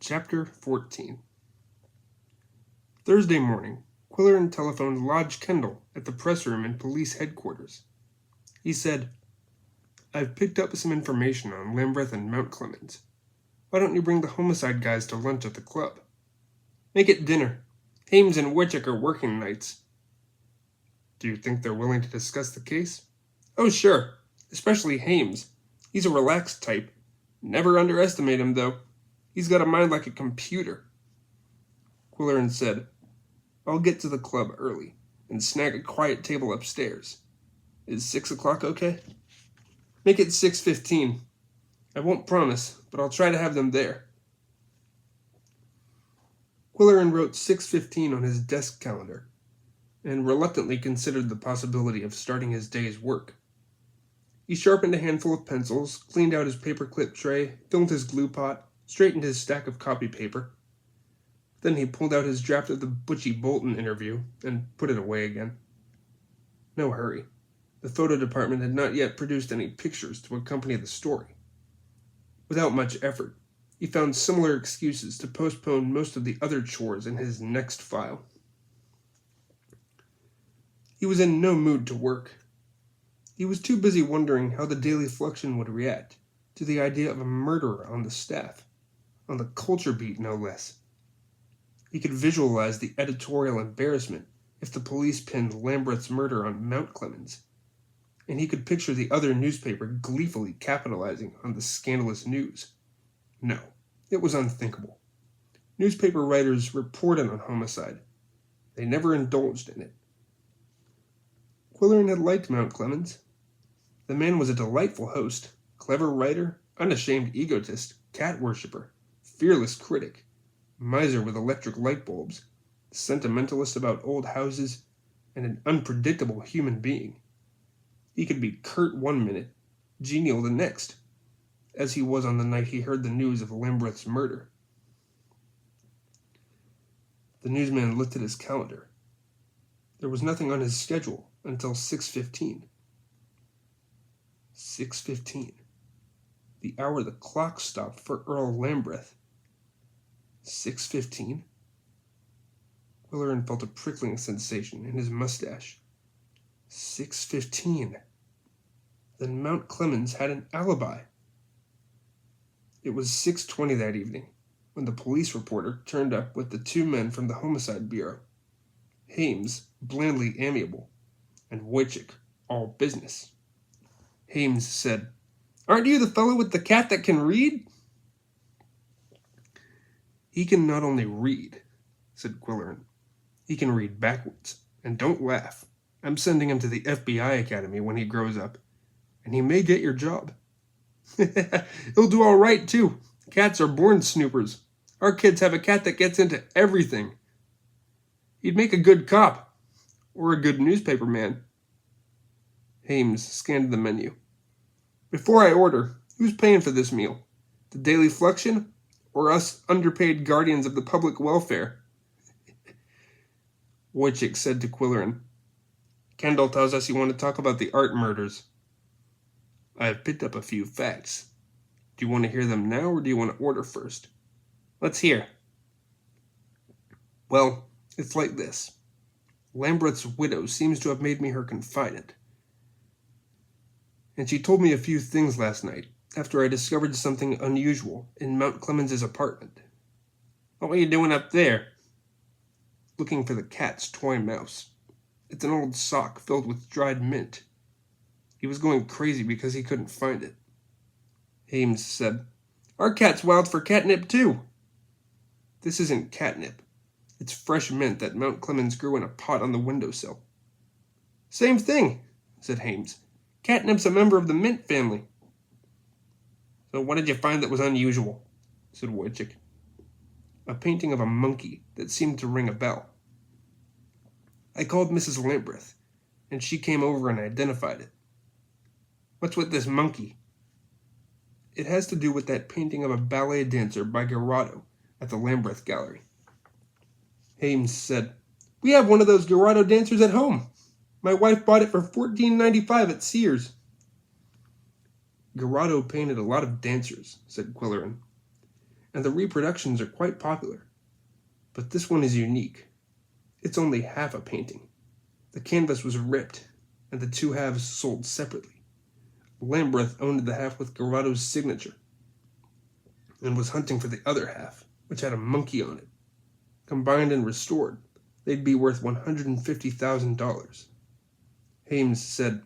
Chapter 14. Thursday morning, Quillerin telephoned Lodge Kendall at the press room in police headquarters. He said, "I've picked up some information on Lambeth and Mount Clemens. Why don't you bring the homicide guys to lunch at the club? Make it dinner. Hames and Witchick are working nights." "Do you think they're willing to discuss the case?" "Oh, sure. Especially Hames. He's a relaxed type. Never underestimate him, though. He's got a mind like a computer." Quillerin said, "I'll get to the club early and snag a quiet table upstairs. Is 6 o'clock okay?" "Make it 6:15. I won't promise, but I'll try to have them there." Quillerin wrote 6:15 on his desk calendar and reluctantly considered the possibility of starting his day's work. He sharpened a handful of pencils, cleaned out his paperclip tray, filled his glue pot, straightened his stack of copy paper. Then he pulled out his draft of the Butchie Bolton interview and put it away again. No hurry. The photo department had not yet produced any pictures to accompany the story. Without much effort, he found similar excuses to postpone most of the other chores in his next file. He was in no mood to work. He was too busy wondering how the Daily Fluxion would react to the idea of a murderer on the staff, on the culture beat no less. He could visualize the editorial embarrassment if the police pinned Lambeth's murder on Mount Clemens, and he could picture the other newspaper gleefully capitalizing on the scandalous news. No, it was unthinkable. Newspaper writers reported on homicide. They never indulged in it. Quillerin had liked Mount Clemens. The man was a delightful host, clever writer, unashamed egotist, cat worshipper, fearless critic, miser with electric light bulbs, sentimentalist about old houses, and an unpredictable human being. He could be curt one minute, genial the next, as he was on the night he heard the news of Lambeth's murder. The newsman looked at his calendar. There was nothing on his schedule until 6:15. 6:15. The hour the clock stopped for Earl Lambeth. 6:15. Quillerin felt a prickling sensation in his mustache. 6:15. Then Mount Clemens had an alibi. It was 6:20 that evening when the police reporter turned up with the two men from the Homicide Bureau. Hames, blandly amiable, and Witchick, all business. Hames said, "Aren't you the fellow with the cat that can read?" "He can not only read," said Quillerin. "He can read backwards. And don't laugh. I'm sending him to the FBI Academy when he grows up. And he may get your job." "He'll do all right, too. Cats are born snoopers. Our kids have a cat that gets into everything. He'd make a good cop. Or a good newspaper man." Hames scanned the menu. "Before I order, who's paying for this meal? The Daily Fluxion? Or us underpaid guardians of the public welfare?" Witchick said to Quillerin, "Kendall tells us you want to talk about the art murders." "I have picked up a few facts. Do you want to hear them now, or do you want to order first?" "Let's hear." "Well, it's like this. Lambeth's widow seems to have made me her confidant. And she told me a few things last night, after I discovered something unusual in Mount Clemens' apartment." "What were you doing up there?" "Looking for the cat's toy mouse. It's an old sock filled with dried mint. He was going crazy because he couldn't find it." Hames said, "Our cat's wild for catnip, too." "This isn't catnip. It's fresh mint that Mount Clemens grew in a pot on the windowsill." "Same thing," said Hames. "Catnip's a member of the mint family." "So what did you find that was unusual?" said Witchick. "A painting of a monkey that seemed to ring a bell. I called Mrs. Lambeth, and she came over and identified it." "What's with this monkey?" "It has to do with that painting of a ballet dancer by Gerardo at the Lambeth Gallery." Hames said, "We have one of those Gerardo dancers at home. My wife bought it for $14.95 at Sears." "Gerardo painted a lot of dancers," said Quillerin. and the reproductions are quite popular. But this one is unique. It's only half a painting. The canvas was ripped, and the two halves sold separately. Lambreth owned the half with Garotto's signature, and was hunting for the other half, which had a monkey on it. Combined and restored, they'd be worth $150,000. Hames said,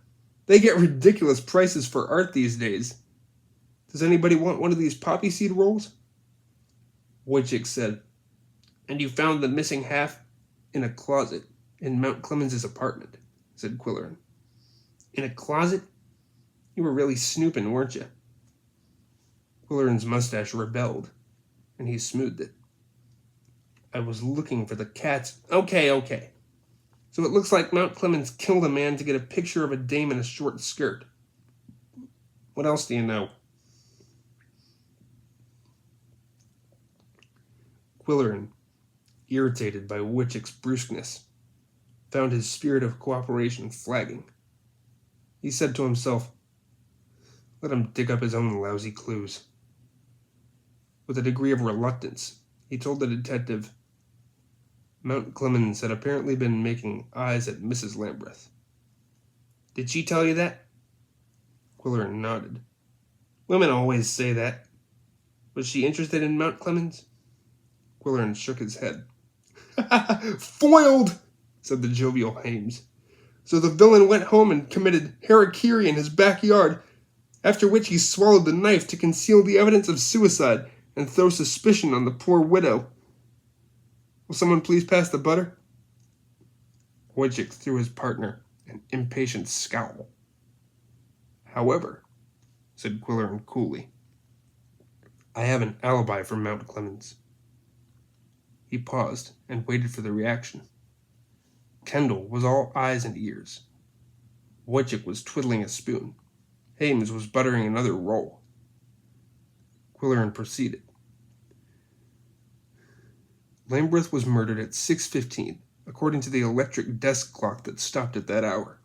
"They get ridiculous prices for art these days. Does anybody want one of these poppy seed rolls?" Wojcik said, "And you found the missing half in a closet in Mount Clemens's apartment," said Quillerin. "In a closet? You were really snooping, weren't you?" Quillerin's mustache rebelled, and he smoothed it. "I was looking for the cats." Okay. So it looks like Mount Clemens killed a man to get a picture of a dame in a short skirt. What else do you know? Quillerin, irritated by Wojcik's brusqueness, found his spirit of cooperation flagging. He said to himself, "Let him dig up his own lousy clues." With a degree of reluctance, he told the detective Mount Clemens had apparently been making eyes at Mrs. Lambreth. "Did she tell you that?" Quillerin nodded. "Women always say that. Was she interested in Mount Clemens?" Quillerin shook his head. "Foiled!" said the jovial Hames. "So the villain went home and committed harakiri in his backyard, after which he swallowed the knife to conceal the evidence of suicide and throw suspicion on the poor widow. Will someone please pass the butter?" Wojcik threw his partner an impatient scowl. "However," said Quillerin coolly, "I have an alibi for Mount Clemens." He paused and waited for the reaction. Kendall was all eyes and ears. Wojcik was twiddling a spoon. Hames was buttering another roll. Quillerin proceeded. Lambreth was murdered at 6:15, according to the electric desk clock that stopped at that hour.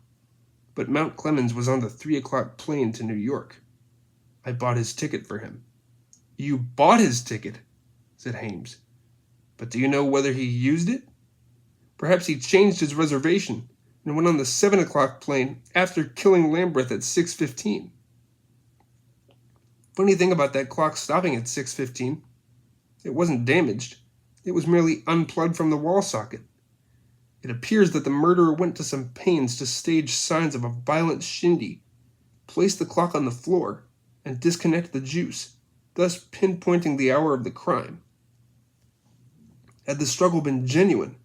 But Mount Clemens was on the 3 o'clock plane to New York. I bought his ticket for him. "You bought his ticket?" said Hames. "But do you know whether he used it? Perhaps he changed his reservation and went on the 7 o'clock plane after killing Lambreth at 6:15. Funny thing about that clock stopping at 6:15, it wasn't damaged. It was merely unplugged from the wall socket. It appears that the murderer went to some pains to stage signs of a violent shindy, placed the clock on the floor, and disconnect the juice, thus pinpointing the hour of the crime. Had the struggle been genuine,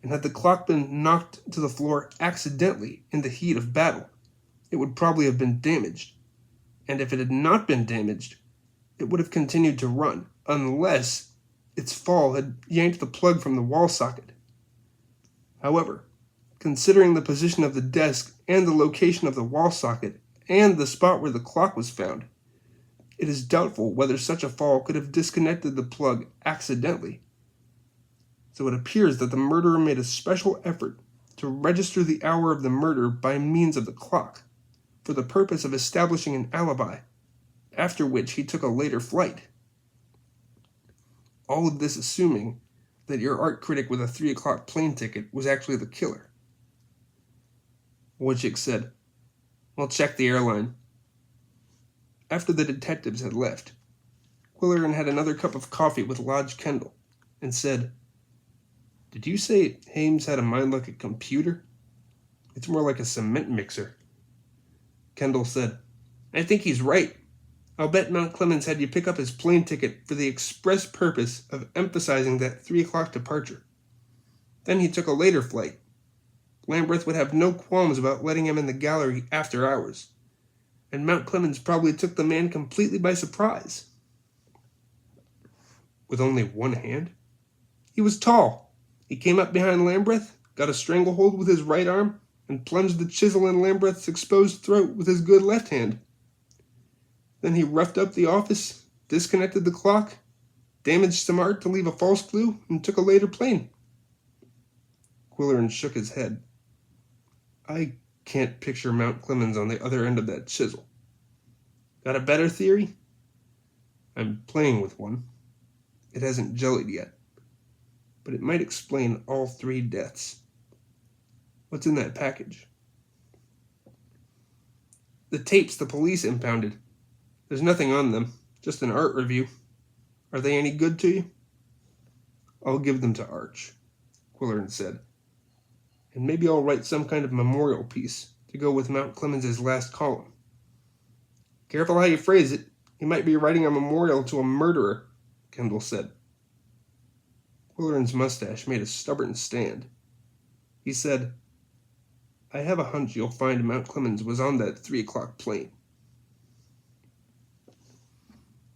and had the clock been knocked to the floor accidentally in the heat of battle, it would probably have been damaged. And if it had not been damaged, it would have continued to run, unless its fall had yanked the plug from the wall socket. However, considering the position of the desk and the location of the wall socket and the spot where the clock was found, it is doubtful whether such a fall could have disconnected the plug accidentally. So it appears that the murderer made a special effort to register the hour of the murder by means of the clock, for the purpose of establishing an alibi, after which he took a later flight. All of this assuming that your art critic with a 3 o'clock plane ticket was actually the killer. Wojcik said, "We'll check the airline." After the detectives had left, Quillerin had another cup of coffee with Lodge Kendall and said, "Did you say Hames had a mind like a computer? It's more like a cement mixer." Kendall said, "I think he's right. I'll bet Mount Clemens had you pick up his plane ticket for the express purpose of emphasizing that 3 o'clock departure. Then he took a later flight. Lambreth would have no qualms about letting him in the gallery after hours. And Mount Clemens probably took the man completely by surprise." "With only one hand?" "He was tall. He came up behind Lambreth, got a stranglehold with his right arm, and plunged the chisel in Lambreth's exposed throat with his good left hand. Then he roughed up the office, disconnected the clock, damaged some art to leave a false clue, and took a later plane." Quillerin shook his head. "I can't picture Mount Clemens on the other end of that chisel. Got a better theory?" "I'm playing with one." It hasn't jellied yet, but it might explain all 3 deaths. What's in that package? The tapes the police impounded. There's nothing on them, just an art review. Are they any good to you? I'll give them to Arch, Quillerin said. And maybe I'll write some kind of memorial piece to go with Mount Clemens's last column. Careful how you phrase it. You might be writing a memorial to a murderer, Kendall said. Quillerin's mustache made a stubborn stand. He said, I have a hunch you'll find Mount Clemens was on that 3 o'clock plane.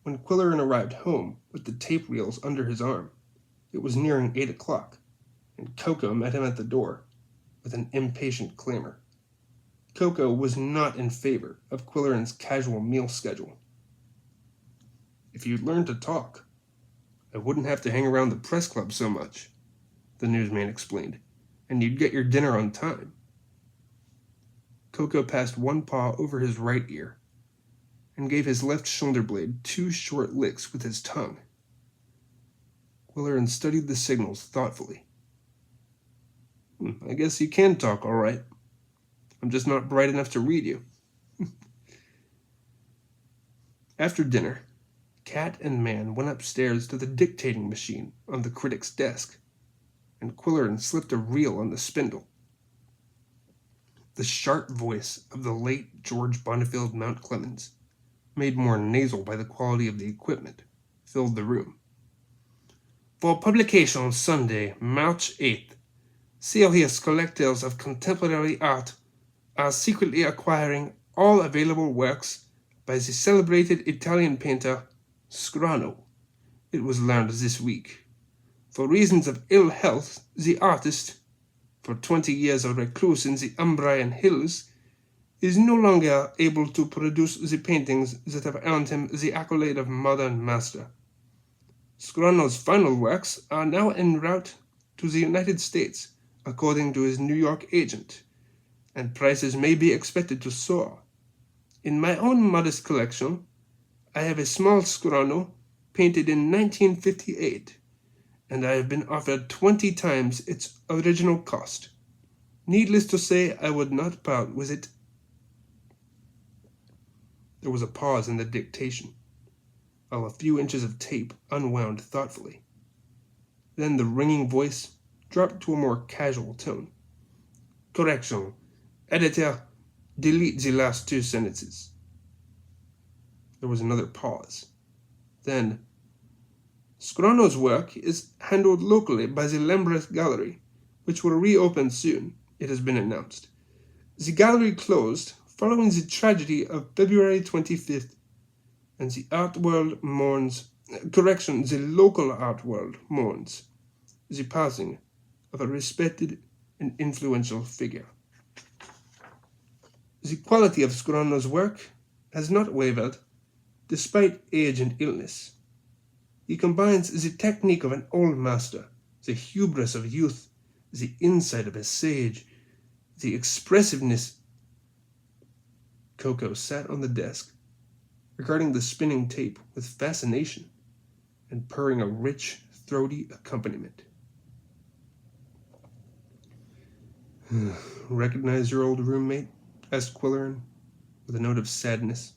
When Quillerin arrived home with the tape reels under his arm, it was nearing 8 o'clock, and Coco met him at the door with an impatient clamor. Coco was not in favor of Quillerin's casual meal schedule. If you'd learned to talk, I wouldn't have to hang around the press club so much, the newsman explained, and you'd get your dinner on time. Coco passed one paw over his right ear and gave his left shoulder blade 2 short licks with his tongue. Quillerin studied the signals thoughtfully. I guess you can talk all right. I'm just not bright enough to read you. After dinner, Cat and Man went upstairs to the dictating machine on the critic's desk, and Quillerin slipped a reel on the spindle. The sharp voice of the late George Bonneville Mount Clemens, made more nasal by the quality of the equipment, filled the room. For publication Sunday, March 8th, serious collectors of contemporary art are secretly acquiring all available works by the celebrated Italian painter Scrano, it was learned this week. For reasons of ill health, the artist, for 20 years a recluse in the Umbrian Hills, is no longer able to produce the paintings that have earned him the accolade of modern master. Scrano's final works are now en route to the United States, according to his New York agent, and prices may be expected to soar. In my own modest collection, I have a small Scrano painted in 1958, and I have been offered 20 times its original cost. Needless to say, I would not part with it. There was a pause in the dictation, while a few inches of tape unwound thoughtfully. Then the ringing voice dropped to a more casual tone. Correction. Editor, delete the last 2 sentences. There was another pause. Then, Scrano's work is handled locally by the Lambeth Gallery, which will reopen soon, it has been announced. The gallery closed following the tragedy of February 25th, and the art world mourns, the local art world mourns, the passing of a respected and influential figure. The quality of Scrano's work has not wavered, despite age and illness. He combines the technique of an old master, the hubris of youth, the insight of a sage, the expressiveness. Coco sat on the desk, regarding the spinning tape with fascination and purring a rich, throaty accompaniment. Recognize your old roommate? Asked Quillerin, with a note of sadness.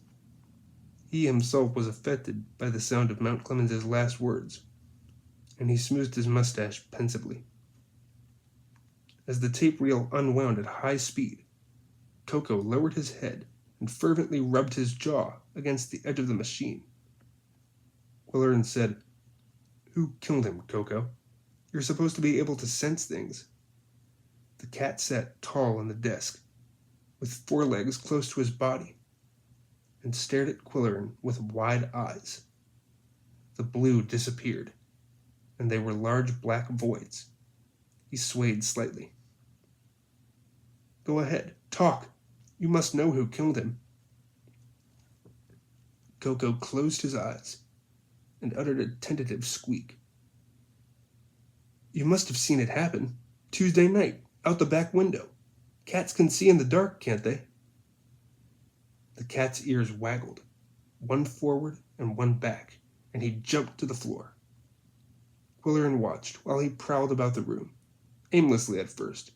He himself was affected by the sound of Mount Clemens's last words, and he smoothed his mustache pensively. As the tape reel unwound at high speed, Coco lowered his head and fervently rubbed his jaw against the edge of the machine. Quillerin said, Who killed him, Coco? You're supposed to be able to sense things. The cat sat tall on the desk, with 4 legs close to his body, and stared at Quillerin with wide eyes. The blue disappeared, and they were large black voids. He swayed slightly. Go ahead, talk. You must know who killed him. Coco closed his eyes and uttered a tentative squeak. You must have seen it happen. Tuesday night, out the back window. Cats can see in the dark, can't they? The cat's ears waggled, one forward and one back, and he jumped to the floor. Quillerin watched while he prowled about the room, aimlessly at first,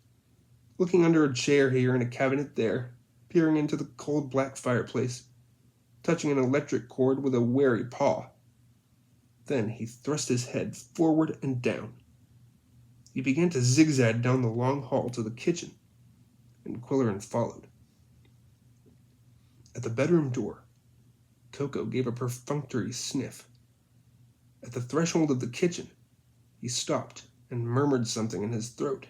looking under a chair here and a cabinet there, peering into the cold black fireplace, touching an electric cord with a wary paw. Then he thrust his head forward and down. He began to zigzag down the long hall to the kitchen, and Quillerin followed. At the bedroom door, Coco gave a perfunctory sniff. At the threshold of the kitchen, he stopped and murmured something in his throat.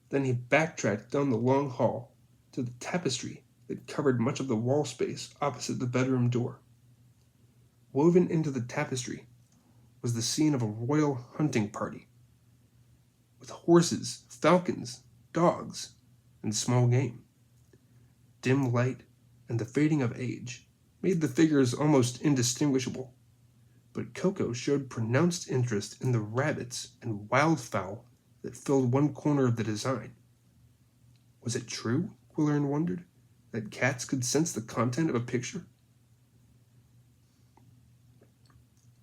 Then he backtracked down the long hall to the tapestry that covered much of the wall space opposite the bedroom door. Woven into the tapestry was the scene of a royal hunting party, with horses, falcons, dogs, and small game. Dim light and the fading of age made the figures almost indistinguishable, but Coco showed pronounced interest in the rabbits and wildfowl that filled one corner of the design. Was it true, Quillerin wondered, that cats could sense the content of a picture?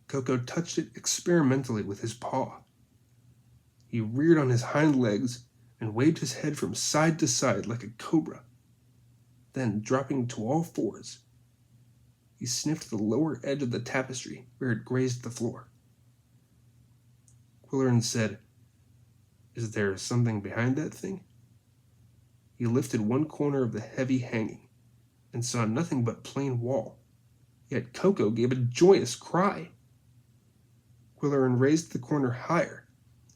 Coco touched it experimentally with his paw. He reared on his hind legs and waved his head from side to side like a cobra. Then, dropping to all fours, he sniffed the lower edge of the tapestry where it grazed the floor. Quillerin said, "Is there something behind that thing?" He lifted one corner of the heavy hanging and saw nothing but plain wall. Yet Coco gave a joyous cry. Quillerin raised the corner higher,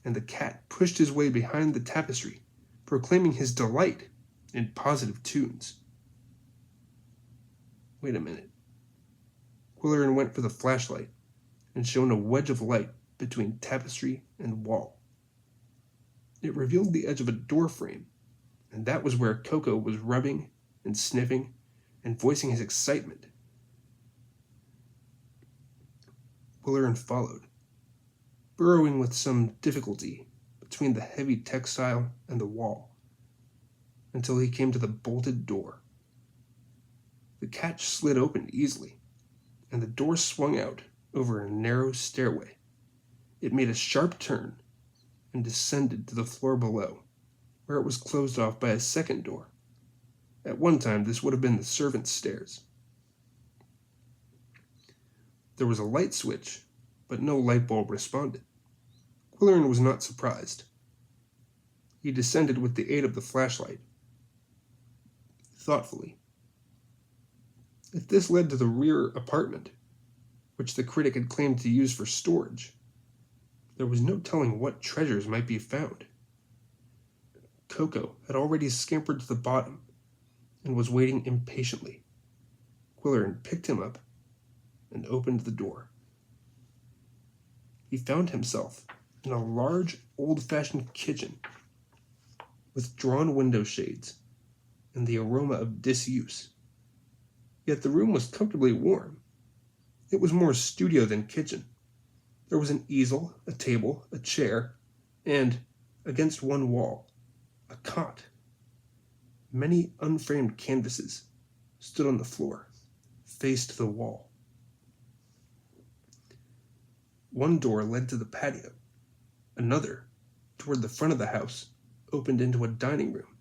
and the cat pushed his way behind the tapestry, proclaiming his delight in positive tunes. Wait a minute. Quillerin went for the flashlight and shone a wedge of light between tapestry and wall. It revealed the edge of a door frame, and that was where Coco was rubbing and sniffing and voicing his excitement. Quillerin followed, burrowing with some difficulty between the heavy textile and the wall, until he came to the bolted door. The catch slid open easily, and the door swung out over a narrow stairway. It made a sharp turn and descended to the floor below, where it was closed off by a second door. At one time, this would have been the servants' stairs. There was a light switch, but no light bulb responded. Quillerin was not surprised. He descended with the aid of the flashlight, thoughtfully. If this led to the rear apartment, which the critic had claimed to use for storage, there was no telling what treasures might be found. Coco had already scampered to the bottom and was waiting impatiently. Quillerin picked him up and opened the door. He found himself in a large, old-fashioned kitchen with drawn window shades and the aroma of disuse. Yet the room was comfortably warm. It was more studio than kitchen. There was an easel, a table, a chair, and, against one wall, a cot. Many unframed canvases stood on the floor, faced the wall. One door led to the patio. Another, toward the front of the house, opened into a dining room.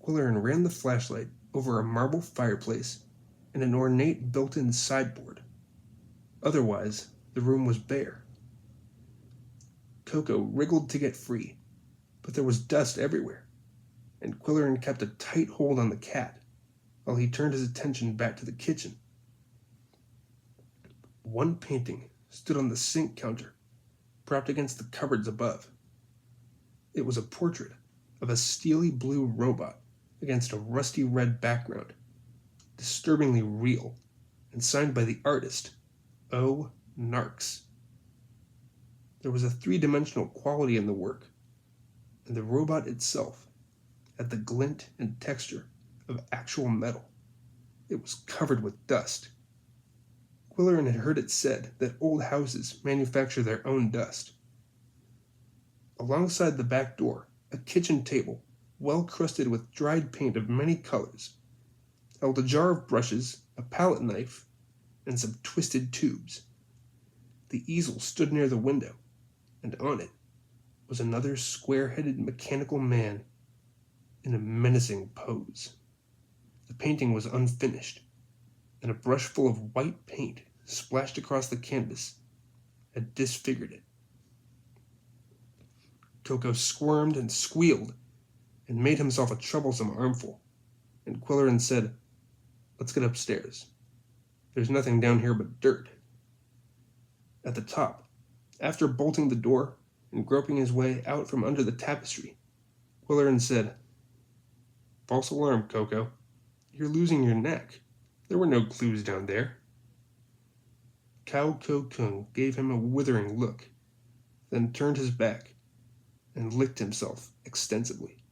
Quillerin ran the flashlight over a marble fireplace and an ornate built-in sideboard. Otherwise, the room was bare. Coco wriggled to get free, but there was dust everywhere, and Quillerin kept a tight hold on the cat while he turned his attention back to the kitchen. One painting stood on the sink counter, propped against the cupboards above. It was a portrait of a steely blue robot against a rusty red background, disturbingly real, and signed by the artist, O. Narks. There was a three-dimensional quality in the work, and the robot itself had the glint and texture of actual metal. It was covered with dust. Quillerin had heard it said that old houses manufacture their own dust. Alongside the back door, a kitchen table, well crusted with dried paint of many colors, held a jar of brushes, a palette knife, and some twisted tubes. The easel stood near the window, and on it was another square-headed mechanical man in a menacing pose. The painting was unfinished, and a brush full of white paint splashed across the canvas had disfigured it. Coco squirmed and squealed and made himself a troublesome armful, and Quillerin said, "Let's get upstairs. There's nothing down here but dirt." At the top, after bolting the door and groping his way out from under the tapestry, Quillerin said, "False alarm, Coco. You're losing your neck. There were no clues down there." Kao Ko Kung gave him a withering look, then turned his back and licked himself extensively.